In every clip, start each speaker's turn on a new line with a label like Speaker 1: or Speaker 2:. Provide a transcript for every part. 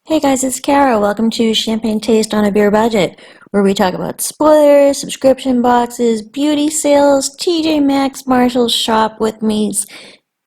Speaker 1: Hey guys, it's Kara. Welcome to Champagne Taste on a Beer Budget, where we talk about spoilers, subscription boxes, beauty sales, TJ Maxx, Marshall's, shop with me's,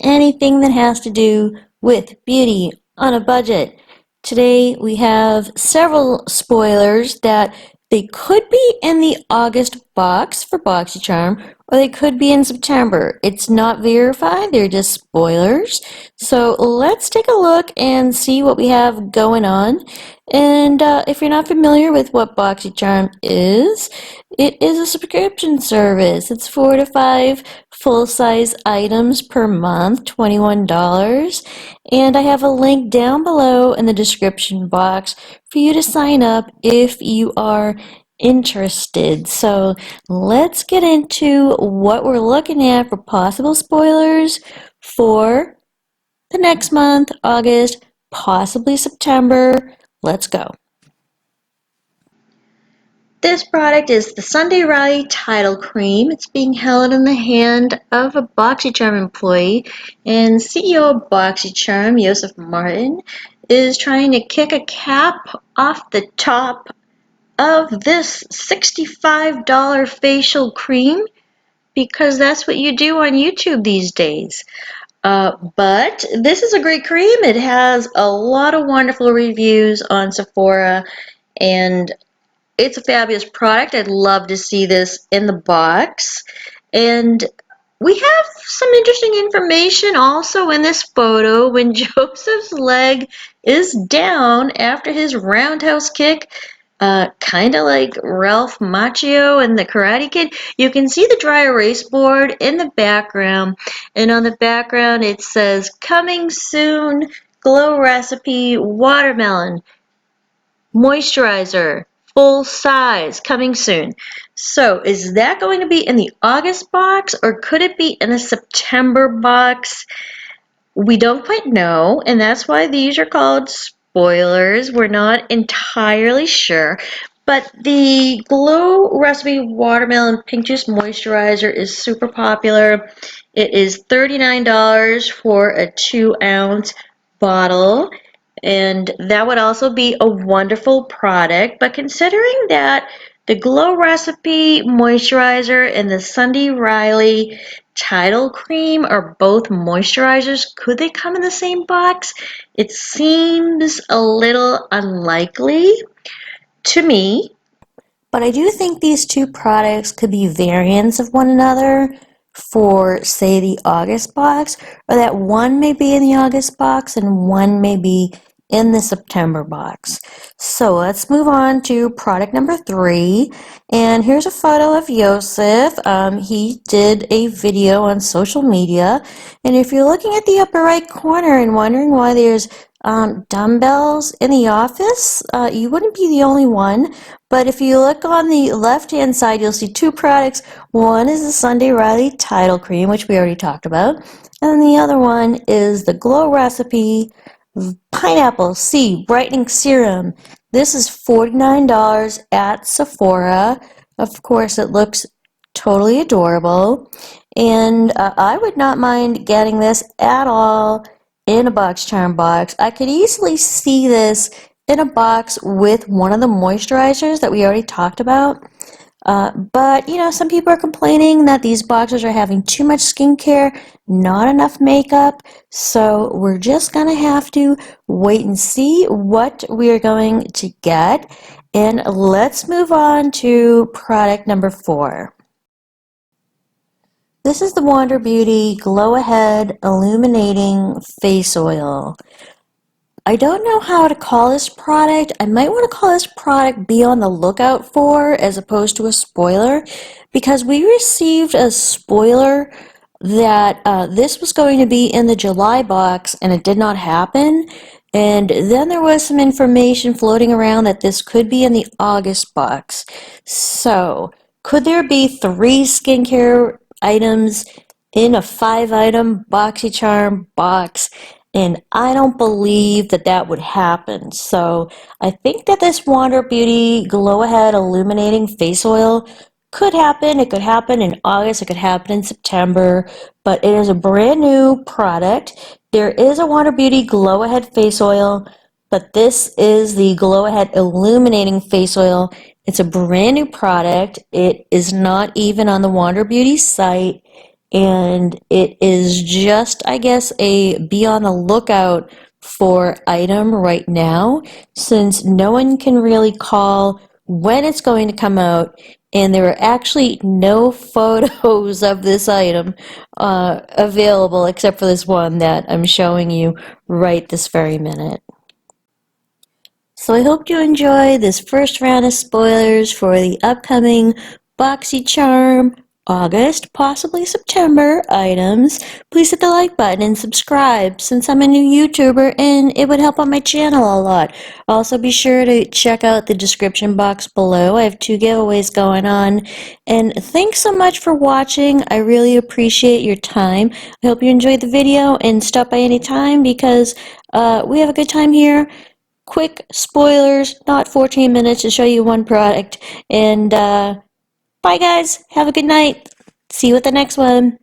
Speaker 1: anything that has to do with beauty on a budget. Today we have several spoilers that they could be in the August box for Boxycharm, or they could be in September. It's not verified, they're just spoilers. So let's take a look and see what we have going on. And if you're not familiar with what Boxycharm is, it is a subscription service. It's 4 to 5 full-size items per month, $21. And I have a link down below in the description box for you to sign up if you are interested. So let's get into what we're looking at for possible spoilers for the next month, August, possibly September. Let's go. This product is the Sunday Riley Tidal Cream. It's being held in the hand of a Boxycharm employee, and CEO of Boxycharm, Joseph Martin, is trying to kick a cap off the top of this $65 facial cream because that's what you do on YouTube these days. But this is a great cream. It has a lot of wonderful reviews on Sephora, and it's a fabulous product. I'd love to see this in the box. And we have some interesting information also in this photo when Joseph's leg is down after his roundhouse kick, kind of like Ralph Macchio and the Karate Kid. You can see the dry erase board in the background, and on the background it says, "Coming soon, Glow Recipe Watermelon Moisturizer, full size, coming soon." So is that going to be in the August box or could it be in a September box? We don't quite know, and that's why these are called spoilers. We're not entirely sure. But the Glow Recipe Watermelon Pink Juice Moisturizer is super popular. It is $39 for a 2-ounce bottle. And that would also be a wonderful product. But considering that the Glow Recipe Moisturizer and the Sunday Riley Tidal Cream are both moisturizers, could they come in the same box? It seems a little unlikely to me. But I do think these two products could be variants of one another for, say, the August box, or that one may be in the August box and one may be in the September box. So let's move on to product number 3. And here's a photo of Joseph. He did a video on social media. And if you're looking at the upper right corner and wondering why there's dumbbells in the office, you wouldn't be the only one. But if you look on the left-hand side, you'll see two products. One is the Sunday Riley Tidal Cream, which we already talked about. And the other one is the Glow Recipe Pineapple C Brightening Serum. This is $49 at Sephora. Of course, it looks totally adorable. And I would not mind getting this at all in a Boxycharm box. I could easily see this in a box with one of the moisturizers that we already talked about. But, you know, some people are complaining that these boxes are having too much skincare, not enough makeup. So we're just going to have to wait and see what we are going to get. And let's move on to product number 4. This is the Wander Beauty Glow Ahead Illuminating Face Oil. I don't know how to call this product. I might want to call this product Be on the Lookout For as opposed to a spoiler, because we received a spoiler that this was going to be in the July box and it did not happen. And then there was some information floating around that this could be in the August box. So could there be 3 skincare items in a 5-item Boxycharm box? And I don't believe that that would happen. So I think that this Wander Beauty Glow Ahead Illuminating Face Oil could happen. It could happen in August. It could happen in September. But it is a brand new product. There is a Wander Beauty Glow Ahead Face Oil But this is the Glow Ahead Illuminating Face Oil. It's a brand new product. It is not even on the Wander Beauty site, and it is just, I guess, a be on the lookout for item right now, since no one can really call when it's going to come out, and there are actually no photos of this item available except for this one that I'm showing you right this very minute. So I hope you enjoy this first round of spoilers for the upcoming Boxycharm August, possibly September items. Please hit the like button and subscribe since I'm a new YouTuber and it would help on my channel a lot. Also be sure to check out the description box below. I have 2 giveaways going on. And thanks so much for watching. I really appreciate your time. I hope you enjoyed the video and stop by any time because we have a good time here. Quick spoilers, not 14 minutes to show you one product. And bye guys, have a good night. See you at the next one.